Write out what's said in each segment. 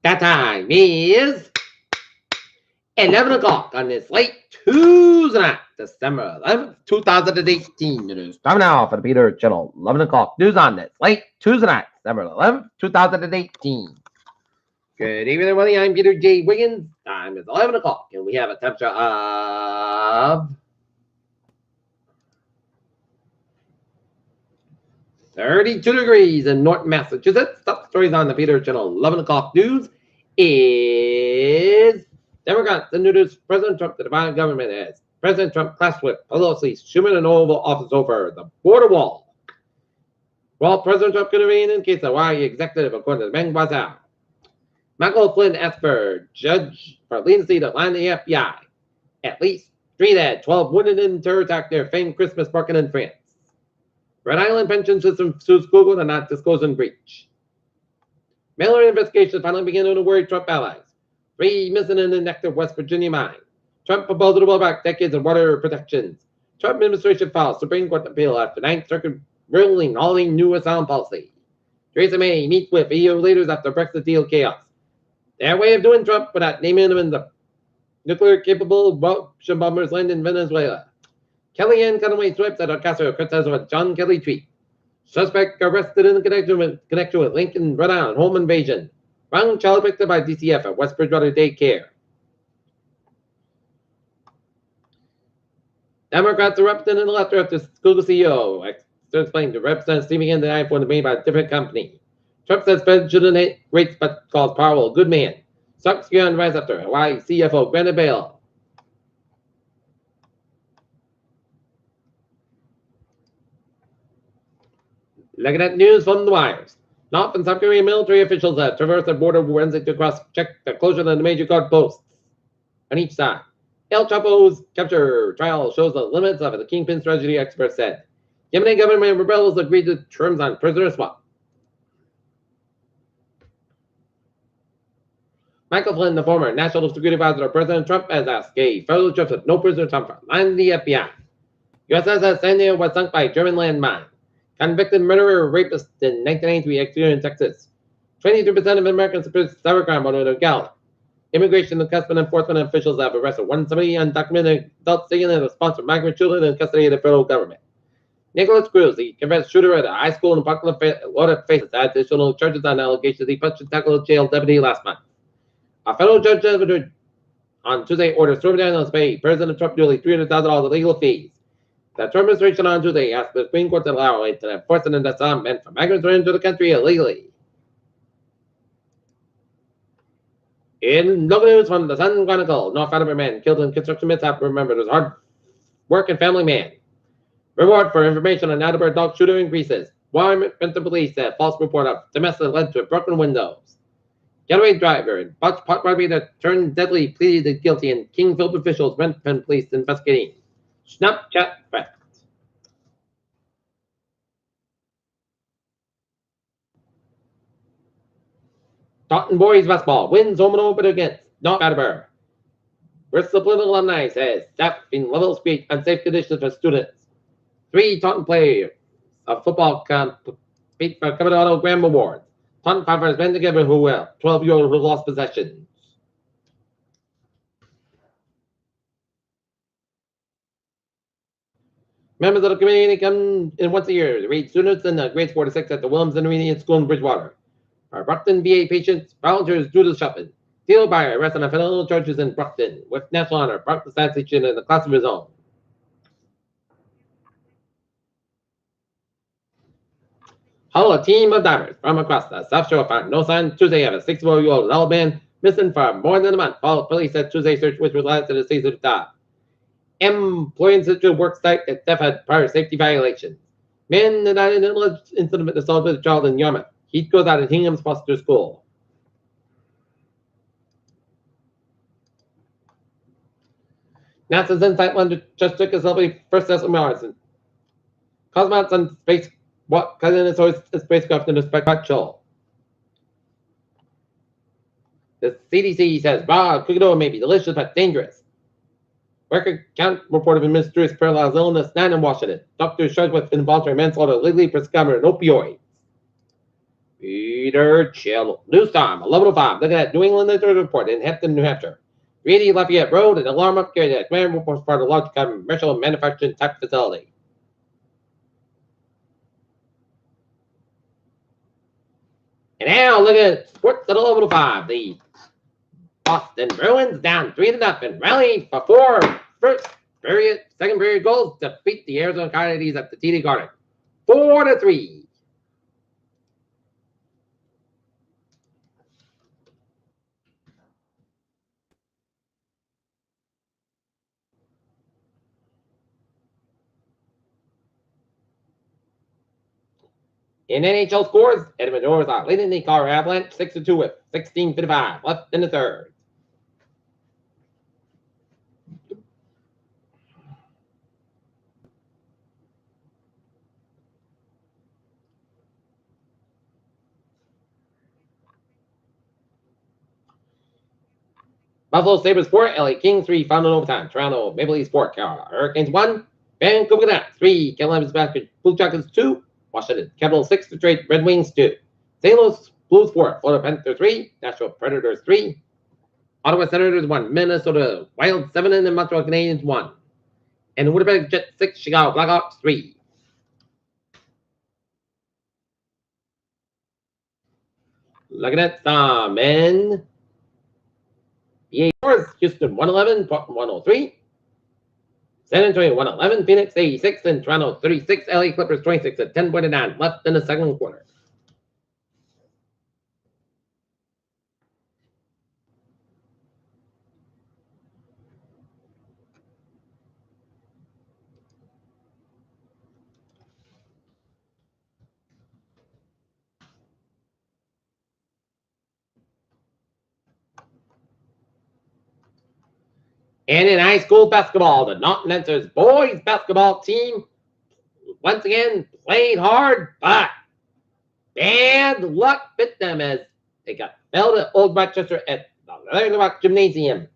That time is 11 o'clock on this late Tuesday night, December 11th, 2018. It is time now for the Peter Channel 11 o'clock news on this late Tuesday night, December 11th, 2018. Good evening, everybody. I'm Peter J. Wiggins. Time is 11 o'clock, and we have a temperature of 32 degrees in North Massachusetts. Top stories on the Peter Channel 11 o'clock news is Democrats introduced President Trump to the Biden government as President Trump clashed with Pelosi, Schumer, and Oval Office over the border wall. While President Trump could remain in case of why executive, according to Bang Bazar. Michael Flynn asked for judge for leniency to line the FBI. At least 3 dead, 12 wounded in terror attack near famed Christmas market in France. Rhode Island pension system sues Google to not disclose in breach. Mailer investigation finally began to worry Trump allies. 3 missing in an active West Virginia mine. Trump proposal to roll back decades of water protections. Trump administration files Supreme Court appeal after Ninth Circuit ruling all new asylum policy. Theresa May meets with EU leaders after Brexit deal chaos. Their way of doing Trump without naming him in the nuclear-capable Russian bombers land in Venezuela. Kellyanne Conway swipes at Ocasio criticized with John Kelly tweet. Suspect arrested in connection with Lincoln, Rhode Island home invasion. Wrong child picked up by DCF at West Bridgewater Daycare. Democrats erupted in the letter after Google CEO explained to Representative Stephen Gann the iPhone made by a different company. Trump says Fed shouldn't hate rates but calls Powell a good man. Stocks on rise after Hawaii CFO granted bail. Looking at news from the wires. North and South Korean military officials have traversed the border Wednesday to cross-check the closure of the major guard posts on each side. El Chapo's capture trial shows the limits of the Kingpin strategy, experts said. Yemeni government rebels agreed to terms on prisoner swap. Michael Flynn, the former National Security Advisor of President Trump, has asked a federal judge with no prisoner transfer line the FBI. USS Sandia was sunk by a German landmine. Convicted murderer rapist in 1993 executed in Texas. 22% of Americans support cybercrime on their Gallup. Immigration and customs enforcement officials have arrested 170 undocumented adults taken as a sponsor of migrant children in custody of the federal government. Nicholas Cruz, the confessed shooter at a high school in Buckland, Florida, faces additional charges on allegations he punched and tackled a jail deputy last month. A federal judge on Tuesday ordered Stormy Daniels to pay President Trump nearly $300,000 in legal fees. The Trump administration on Tuesday asked the Supreme Court to allow it to enforce an asylum meant for migrants to enter the country illegally. In local news from the Sun Chronicle, North Attleboro man killed in construction mishap remembered as hard work and family man. Reward for information on Attleboro dog shooter increases. Warrenton police said false report of domestic led to broken windows. Getaway driver and pot robbery that turned deadly pleaded guilty, and Kingfield officials went to police investigating Snapchat threat. Taunton boys basketball wins home and open against North Attleboro. Bristol political alumni says staff in level speech unsafe conditions for students. 3 Taunton players of football compete for Commodore Graham Awards. Taunton Fighters band together who will 12-year-old who lost possession. Members of the community come in once a year to read students in grades 4 to 6 at the Williams Intermediate School in Bridgewater. Our Brockton VA patients, volunteers doodle shopping. Theo Byer arrested on federal charges in Brockton with national honor. Brockton science teacher in the class of his own. Hull, a team of divers from across the South Shore found no sign Tuesday of a 64-year-old adult man missing for more than a month. Police said Tuesday search which was last to the season of the Employee Institute work site that Steph had prior safety violations. Man denied an alleged incident with assault with a child in Yarmouth. He goes out at Hingham's Foster School. NASA's InSight lander just took a selfie first test of Mars. Cosmonauts on space cousin is always a spacecraft in the spectral. The CDC says raw cookie dough may be delicious but dangerous. Record count report of a mysterious paralyzed illness 9 in Washington. Doctors charged with involuntary manslaughter legally prescribed an opioid. Peter Chill. News time, 11:05. Look at that. New England News report in Hampton, New Hampshire. 380 Lafayette Road, an alarm up carried at Grand reports part of a large commercial manufacturing type facility. And now look at sports at 11:05. The Boston Bruins down 3-0, rallied for four second period goals to beat the Arizona Coyotes at the TD Garden. 4-3. In NHL scores, Edmonton Oilers are leading the Colorado Avalanche 6-2 with 16:55 left in the third. Buffalo Sabres 4, LA Kings 3, found in overtime. Toronto Maple Leafs 4, Carolina Hurricanes 1, Vancouver Canucks 3, Carolina Blue Jackets 2, Washington Capitals 6, Detroit Red Wings 2, St. Louis Blues 4, Florida Panthers 3, Nashville Predators 3, Ottawa Senators 1, Minnesota Wild 7, and the Montreal Canadiens 1, and Winnipeg Jets 6, Chicago Blackhawks 3. Looking at some in the North, Houston 111, Portland 103, San Antonio 111, Phoenix 86, and Toronto 36, LA Clippers 26 at 10.9 left in the second quarter. And in high school basketball, the Norton Lancers boys basketball team once again played hard, but bad luck bit them as they got held at Old Rochester at the Larry Rock Gymnasium.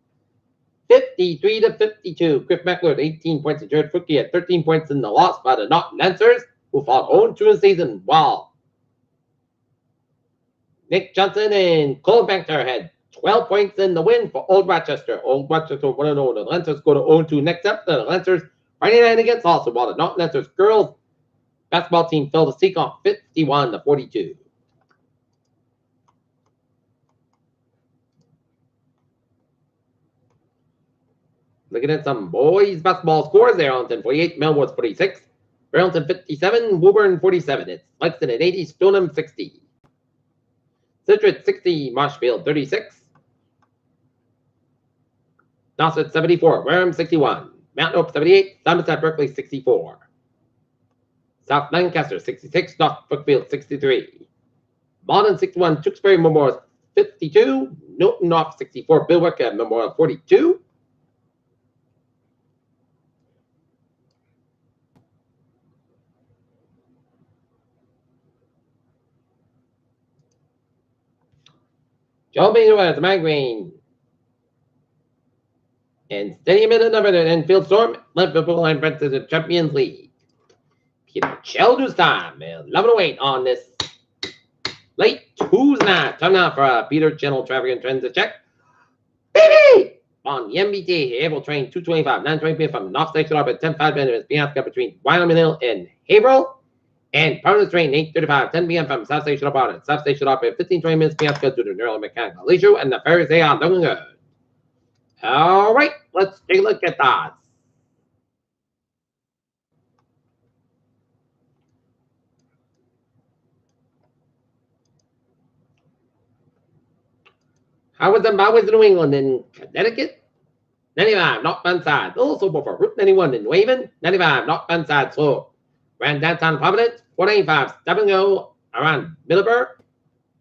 53-52. Griff Meckler at 18 points and Jared Fookie at 13 points in the loss by the Norton Lancers, who fought 0-2 in the season, while Nick Johnson and Cole Banker had 12 points in the win for Old Rochester. Old Rochester 1-0. The Lancers go to 0-2 next up. The Lancers Friday night against also, while the Norton Lancers girls basketball team fell to Seacon 51-42. Looking at some boys basketball scores there. Arlington 48, Melwood 46, Burlington 57, Woburn 47. It's Lexington at 80, Stoneham 60. Citrus 60, Marshfield 36. Nauset 74, Wareham 61, Mount Hope 78, Somerset Berkeley 64. South Lancaster 66, North Brookfield 63. Malden 61, Tewksbury Memorial 52, Newton North 64, Billwick Memorial 42. Joe Bader at the Migraine. And Stadium in another Enfield Storm, Liverpool and Brent to the Champions League. Peter Childers time, 11:08 on this late Tuesday night. Time now for a Peter Channel Traffic and Transit check. Baby! On the MBT, Haverhill train 225, 9:20 p.m. from North Station Orbit, 10:05 minutes, Bianca between Wyoming Hill and Haverhill. And Partners train 8:35, 10 p.m. from South Station Orbit, South Station Orbit, 15-20 minutes, Bianca to the neuromechanical issue, and the ferries they are doing good. All right, let's take a look at that. How was the Bowers New England in Connecticut? 95, northbound side. Also for Route 91 in Waven. 95, northbound side slow. Around downtown Providence. 495, stop and go around Middleburg.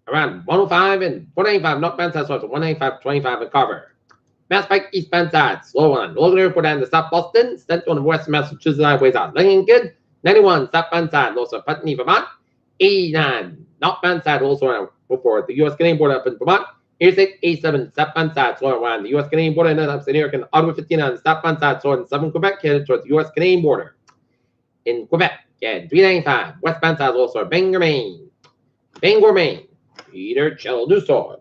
Around 105 and 495, northbound side slow. 195, 25 in Carver. Mass Pike, eastbound side, slow on. Logan Airport and the South Boston. Central and West Massachusetts highways on Lincoln. 91, southbound side, also Putney, Vermont. 89, northbound side, also around for the U.S. Canadian border up in Vermont. Interstate 87, southbound side, slow around the U.S. Canadian border, and then up to New York and Ottawa 59, southbound side, slow in southern Quebec, headed towards the U.S. Canadian border. In Quebec, and 395, westbound side, also Bangor, Maine. Bangor, Maine. Peter Cheldusor.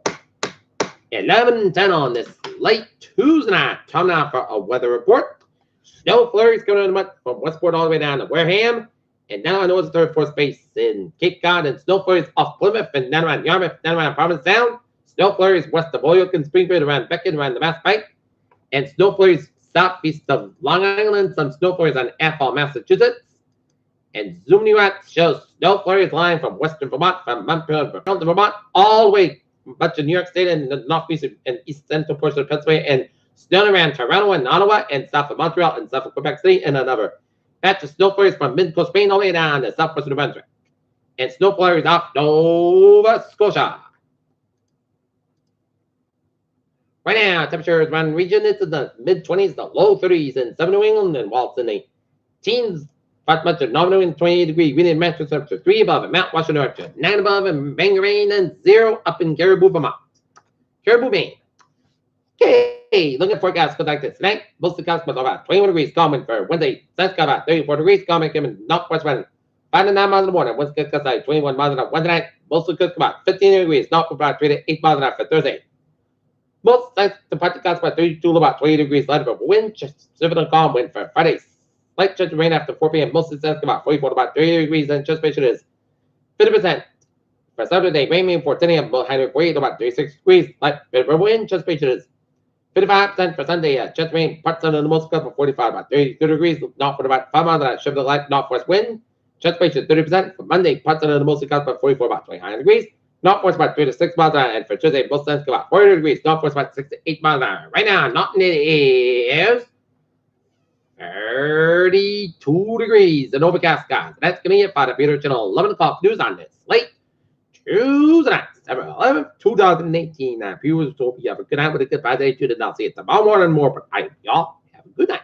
11:10 on this late Tuesday night. Time now for a weather report. Snow flurries coming in the month from Westport all the way down to Wareham. And now I know it's third, fourth base in Cape Cod, and snow flurries off Plymouth and down around Yarmouth, down around Provincetown. Snow flurries west of Holyoke and Springfield, around Beacon, around the Mass Pike. And snow flurries southeast of Long Island. Some snow flurries on Athol, Massachusetts. And zooming you out shows snow flurries lying from western Vermont, from Montreal to Vermont, all the way much of New York State and the northeast and east central portion of Pennsylvania, and snow around Toronto and Ottawa, and south of Montreal and south of Quebec City, and another batch of snow flurries from mid-coast Spain all the way down to southwest New Brunswick. And snow flurries off Nova Scotia. Right now, temperatures around the region, it's in the mid-20s, the low 30s in southern New England, and while it's in the teens, but much of northern New England, 28 degrees, wind and maximum temperature 3 above in Mount Washington, temperature 9 above in Bangor, Maine, and 0 up in Caribou, Vermont. Caribou, Maine. Okay, look at forecast goes like this. Tonight, most of the clouds about 21 degrees, calm for Wednesday. Sun's got about 34 degrees, calm in northwest wind 5 to 9 miles in the morning. Wednesday, gust like 21 miles an hour. Wednesday night, mostly good about 15 degrees, north about 3 to 8 miles an hour for Thursday. Most sites, the party clouds about 32 to about 20 degrees, light of wind, just civil and calm wind for Friday. Light chance of rain after 4 p.m. Most of the sun's about 44 to about 30 degrees, and anticipation is 50%. For Saturday, rain for 10 a.m. high to 48 to about 36 degrees, light for wind, anticipation is 55% for Sunday. Chance of rain, parts under the most clouds for 45 about 32 degrees, north for about 5 miles an hour. Shift to light northwest wind. Anticipation 30% for Monday. Parts under the most clouds for 44 about 29 degrees. Northwest about 3 to 6 miles an hour. And for Tuesday, both suns go about 40 degrees. Northwest about 6 to 8 miles an hour. Right now, Norton is 32 degrees and overcast skies. That's going to be it for the Peter Channel 11 o'clock news on this late Tuesday night, September 11th, 2018. Viewers, hope you have a good night with a good Friday. And I'll see you tomorrow morning more. But y'all have a good night.